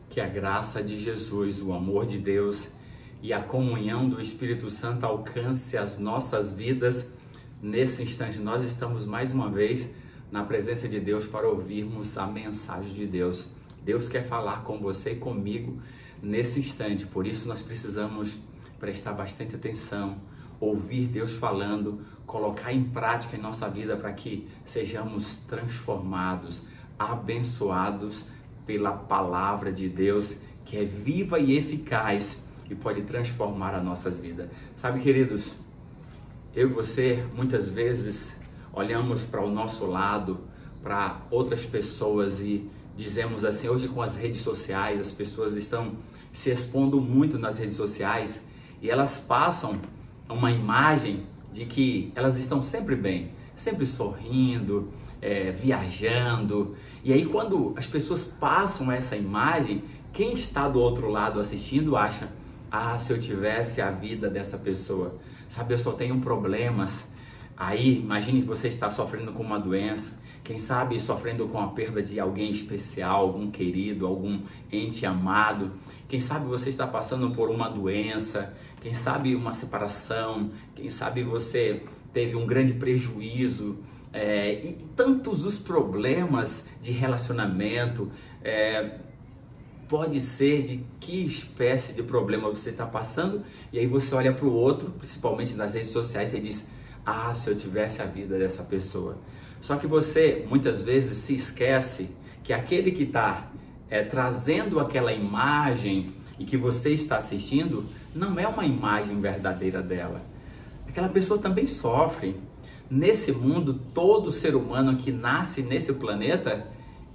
Que a graça de Jesus, o amor de Deus e a comunhão do Espírito Santo alcance as nossas vidas nesse instante. Nós estamos mais uma vez na presença de Deus para ouvirmos a mensagem de Deus. Deus quer falar com você e comigo nesse instante, por isso nós precisamos prestar bastante atenção, ouvir Deus falando, colocar em prática em nossa vida para que sejamos transformados, abençoados pela palavra de Deus, que é viva e eficaz e pode transformar as nossas vidas. Sabe, queridos, eu e você muitas vezes olhamos para o nosso lado, para outras pessoas e dizemos assim, hoje com as redes sociais, as pessoas estão se expondo muito nas redes sociais e elas passam uma imagem de que elas estão sempre bem, sempre sorrindo, viajando. E aí quando as pessoas passam essa imagem, quem está do outro lado assistindo acha, se eu tivesse a vida dessa pessoa, sabe, eu só tenho problemas. Aí imagine que você está sofrendo com uma doença, quem sabe sofrendo com a perda de alguém especial, algum querido, algum ente amado. Quem sabe você está passando por uma doença, quem sabe uma separação, quem sabe você teve um grande prejuízo, e tantos os problemas de relacionamento. Pode ser de que espécie de problema você está passando, e aí você olha para o outro, principalmente nas redes sociais, e diz, se eu tivesse a vida dessa pessoa. Só que você muitas vezes se esquece que aquele que está trazendo aquela imagem e que você está assistindo, não é uma imagem verdadeira dela. Aquela pessoa também sofre. Nesse mundo, todo ser humano que nasce nesse planeta,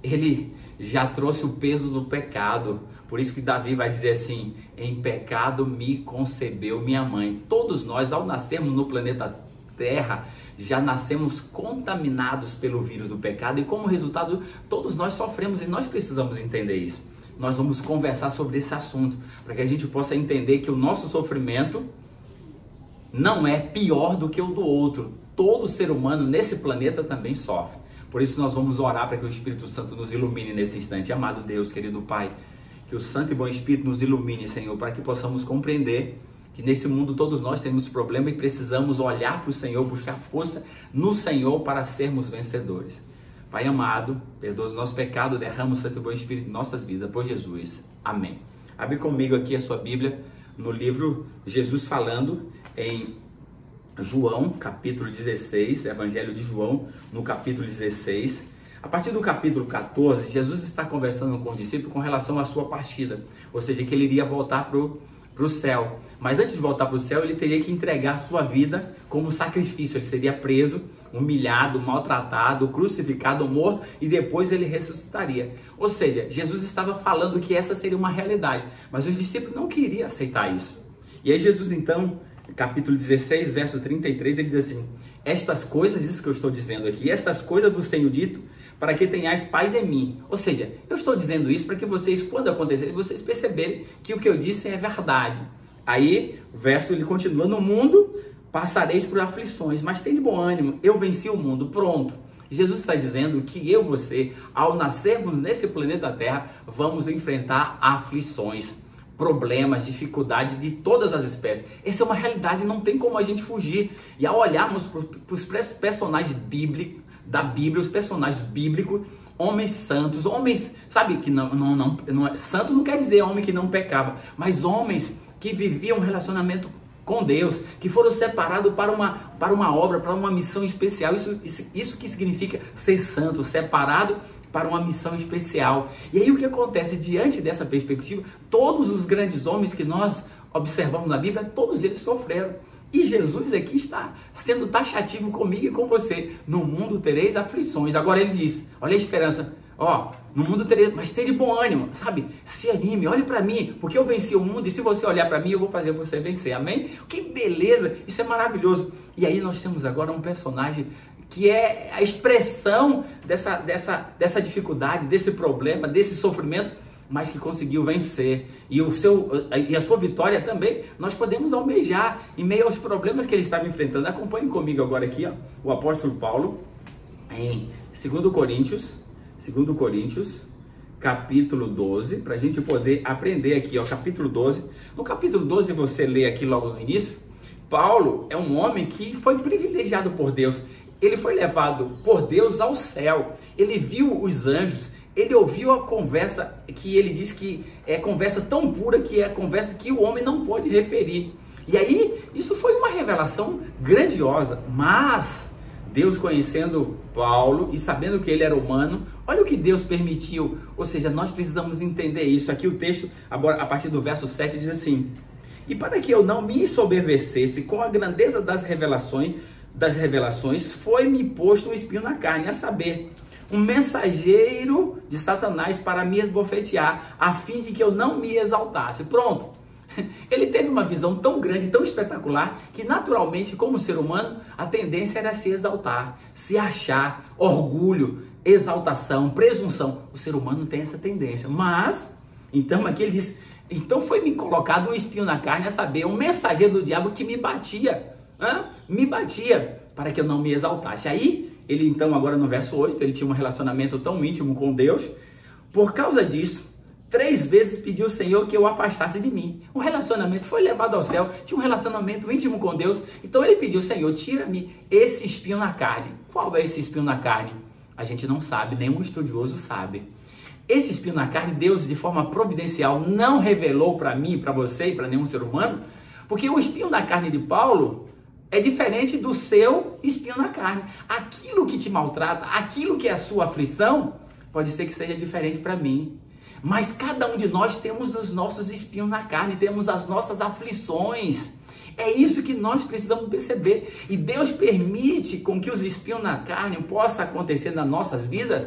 ele já trouxe o peso do pecado. Por isso que Davi vai dizer assim, em pecado me concebeu minha mãe. Todos nós, ao nascermos no planeta Terra, já nascemos contaminados pelo vírus do pecado e como resultado, todos nós sofremos e nós precisamos entender isso. Nós vamos conversar sobre esse assunto, para que a gente possa entender que o nosso sofrimento não é pior do que o do outro. Todo ser humano nesse planeta também sofre. Por isso nós vamos orar para que o Espírito Santo nos ilumine nesse instante. Amado Deus, querido Pai, que o Santo e Bom Espírito nos ilumine, Senhor, para que possamos compreender que nesse mundo todos nós temos problema e precisamos olhar para o Senhor, buscar força no Senhor para sermos vencedores. Pai amado, perdoa os nossos pecados, derrama o Santo e Bom Espírito em nossas vidas, por Jesus. Amém. Abre comigo aqui a sua Bíblia no livro Jesus falando em João, capítulo 16, Evangelho de João, no capítulo 16. A partir do capítulo 14, Jesus está conversando com os discípulos com relação à sua partida, ou seja, que ele iria voltar para o céu. Mas antes de voltar para o céu, ele teria que entregar a sua vida como sacrifício. Ele seria preso, humilhado, maltratado, crucificado, morto e depois ele ressuscitaria. Ou seja, Jesus estava falando que essa seria uma realidade, mas os discípulos não queriam aceitar isso. E aí Jesus então, capítulo 16, verso 33, ele diz assim, estas coisas, isso que eu estou dizendo aqui, estas coisas vos tenho dito para que tenhais paz em mim. Ou seja, eu estou dizendo isso para que vocês, quando acontecer, vocês perceberem que o que eu disse é verdade. Aí, o verso ele continua, no mundo passareis por aflições, mas tem de bom ânimo, eu venci o mundo, pronto. Jesus está dizendo que eu e você, ao nascermos nesse planeta Terra, vamos enfrentar aflições, problemas, dificuldades de todas as espécies. Essa é uma realidade, não tem como a gente fugir. E ao olharmos para os personagens bíblicos, da Bíblia, os personagens bíblicos, homens santos, homens, sabe, que santo não quer dizer homem que não pecava, mas homens que viviam um relacionamento com Deus, que foram separados para uma obra, para uma missão especial. Isso que significa ser santo, separado para uma missão especial. E aí o que acontece diante dessa perspectiva? Todos os grandes homens que nós observamos na Bíblia, todos eles sofreram. E Jesus aqui está sendo taxativo comigo e com você. No mundo tereis aflições. Agora ele diz, olha a esperança. No mundo tereis, mas tem de bom ânimo, sabe? Se anime, olhe para mim, porque eu venci o mundo e se você olhar para mim, eu vou fazer você vencer. Amém? Que beleza, isso é maravilhoso. E aí nós temos agora um personagem que é a expressão dessa dificuldade, desse problema, desse sofrimento, mas que conseguiu vencer. E a sua vitória também nós podemos almejar em meio aos problemas que ele estava enfrentando. Acompanhe comigo agora aqui, o apóstolo Paulo, em 2 Coríntios, capítulo 12, para a gente poder aprender aqui, ó, capítulo 12. No capítulo 12, você lê aqui logo no início, Paulo é um homem que foi privilegiado por Deus. Ele foi levado por Deus ao céu. Ele viu os anjos. Ele ouviu a conversa que ele diz que é conversa tão pura, que é conversa que o homem não pode referir. E aí, isso foi uma revelação grandiosa. Mas Deus, conhecendo Paulo e sabendo que ele era humano, olha o que Deus permitiu. Ou seja, nós precisamos entender isso. Aqui o texto, agora, a partir do verso 7, diz assim: e para que eu não me ensoberbecesse com a grandeza das revelações, foi-me posto um espinho na carne, a saber, um mensageiro de Satanás para me esbofetear, a fim de que eu não me exaltasse. Pronto. Ele teve uma visão tão grande, tão espetacular, que naturalmente, como ser humano, a tendência era se exaltar, se achar, orgulho, exaltação, presunção. O ser humano tem essa tendência. Mas, então aqui ele diz: então foi-me colocado um espinho na carne, a saber, um mensageiro do diabo que me batia, para que eu não me exaltasse. Aí, ele então, agora no verso 8, ele tinha um relacionamento tão íntimo com Deus. Por causa disso, 3 vezes pediu o Senhor que eu afastasse de mim. O relacionamento foi levado ao céu, tinha um relacionamento íntimo com Deus. Então ele pediu: Senhor, tira-me esse espinho na carne. Qual é esse espinho na carne? A gente não sabe, nenhum estudioso sabe. Esse espinho na carne, Deus, de forma providencial, não revelou para mim, para você e para nenhum ser humano, porque o espinho na carne de Paulo é diferente do seu espinho na carne. Aquilo que te maltrata, aquilo que é a sua aflição, pode ser que seja diferente para mim. Mas cada um de nós temos os nossos espinhos na carne, temos as nossas aflições. É isso que nós precisamos perceber. E Deus permite com que os espinhos na carne possam acontecer nas nossas vidas,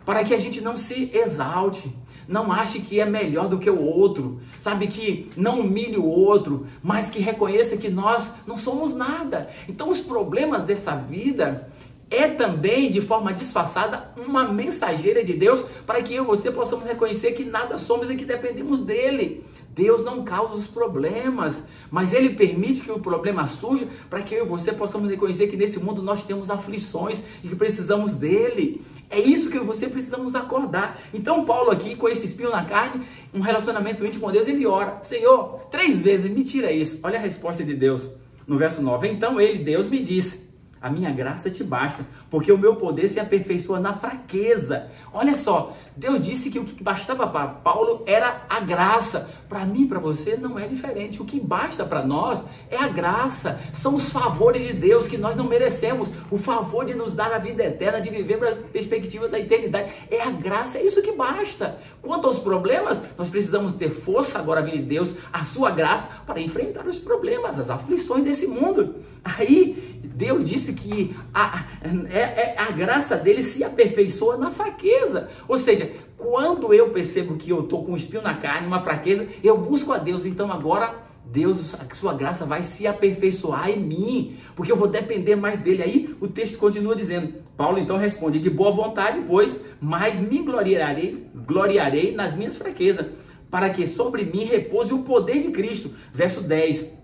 para que a gente não se exalte, não ache que é melhor do que o outro, sabe, que não humilhe o outro, mas que reconheça que nós não somos nada. Então os problemas dessa vida é também, de forma disfarçada, uma mensageira de Deus, para que eu e você possamos reconhecer que nada somos e que dependemos dele. Deus não causa os problemas, mas ele permite que o problema surja, para que eu e você possamos reconhecer que nesse mundo nós temos aflições e que precisamos dele. É isso que eu e você precisamos acordar. Então Paulo aqui, com esse espinho na carne, um relacionamento íntimo com Deus, ele ora: Senhor, 3 vezes me tira isso. Olha a resposta de Deus no verso 9. Então Deus me disse: a minha graça te basta, porque o meu poder se aperfeiçoa na fraqueza. Olha só, Deus disse que o que bastava para Paulo era a graça. Para mim, para você, não é diferente. O que basta para nós é a graça. São os favores de Deus que nós não merecemos. O favor de nos dar a vida eterna, de viver na perspectiva da eternidade. É a graça, é isso que basta. Quanto aos problemas, nós precisamos ter força, agora vir de Deus, a sua graça, para enfrentar os problemas, as aflições desse mundo. Aí, Deus disse que a graça dele se aperfeiçoa na fraqueza. Ou seja, quando eu percebo que eu estou com um espinho na carne, uma fraqueza, eu busco a Deus. Então agora, Deus, a sua graça vai se aperfeiçoar em mim, porque eu vou depender mais dele. Aí o texto continua dizendo, Paulo então responde: de boa vontade, pois, mas me gloriarei nas minhas fraquezas, para que sobre mim repouse o poder de Cristo. Verso 10.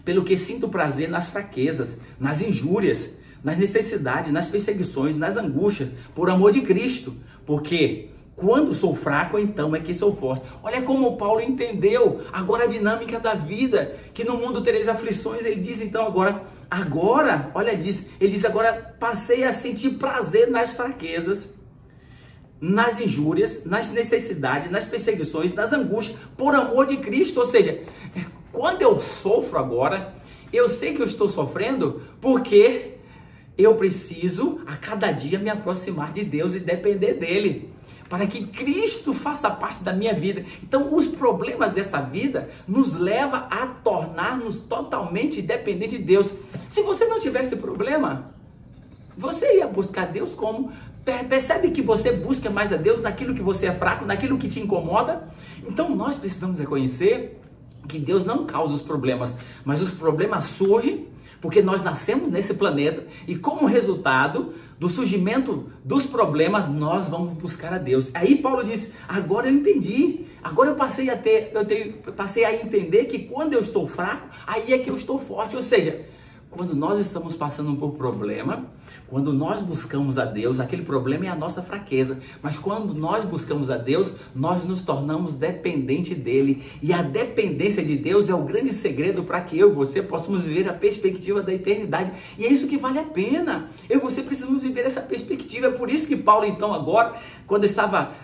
Pelo que sinto prazer nas fraquezas, nas injúrias, nas necessidades, nas perseguições, nas angústias, por amor de Cristo. Porque quando sou fraco, então é que sou forte. Olha como Paulo entendeu agora a dinâmica da vida, que no mundo tereis aflições. Ele diz então agora, olha, ele diz agora, passei a sentir prazer nas fraquezas, nas injúrias, nas necessidades, nas perseguições, nas angústias, por amor de Cristo. Ou seja, quando eu sofro agora, eu sei que eu estou sofrendo porque eu preciso a cada dia me aproximar de Deus e depender dele, para que Cristo faça parte da minha vida. Então os problemas dessa vida nos levam a tornar-nos totalmente dependentes de Deus. Se você não tivesse problema, você ia buscar Deus como? Percebe que você busca mais a Deus naquilo que você é fraco, naquilo que te incomoda? Então nós precisamos reconhecer que Deus não causa os problemas, mas os problemas surgem porque nós nascemos nesse planeta e como resultado do surgimento dos problemas, nós vamos buscar a Deus. Aí Paulo diz, agora eu entendi, agora eu passei a entender que quando eu estou fraco, aí é que eu estou forte. Ou seja, quando nós estamos passando por problema, Quando nós buscamos a Deus, aquele problema é a nossa fraqueza. Mas quando nós buscamos a Deus, nós nos tornamos dependentes dele. E a dependência de Deus é o grande segredo para que eu e você possamos viver a perspectiva da eternidade. E é isso que vale a pena. Eu e você precisamos viver essa perspectiva. É por isso que Paulo, então, agora, quando estava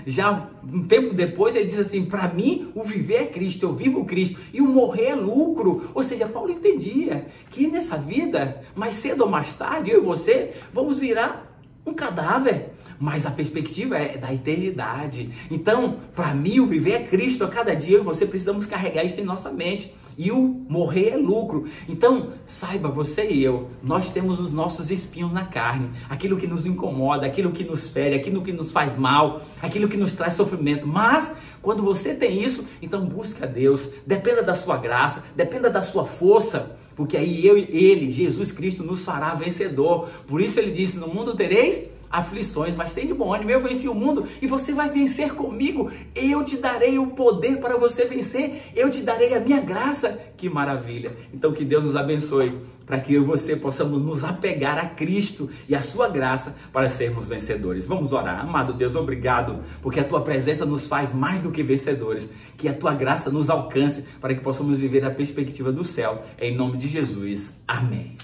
já um tempo depois, ele diz assim: para mim, o viver é Cristo, eu vivo Cristo, e o morrer é lucro. Ou seja, Paulo entendia que nessa vida, mais cedo ou mais tarde, eu e você vamos virar um cadáver, mas a perspectiva é da eternidade. Então, para mim, o viver é Cristo. A cada dia eu e você precisamos carregar isso em nossa mente. E o morrer é lucro. Então, saiba, você e eu, nós temos os nossos espinhos na carne, aquilo que nos incomoda, aquilo que nos fere, aquilo que nos faz mal, aquilo que nos traz sofrimento. Mas quando você tem isso, então busca a Deus, dependa da sua graça, dependa da sua força, porque aí ele, Jesus Cristo, nos fará vencedor. Por isso ele disse: no mundo tereis aflições, mas tem de bom ânimo, eu venci o mundo e você vai vencer comigo. Eu te darei o poder para você vencer, eu te darei a minha graça. Que maravilha! Então que Deus nos abençoe, para que eu e você possamos nos apegar a Cristo e a sua graça para sermos vencedores. Vamos orar. Amado Deus, obrigado, porque a tua presença nos faz mais do que vencedores. Que a tua graça nos alcance para que possamos viver a perspectiva do céu. Em nome de Jesus. Amém.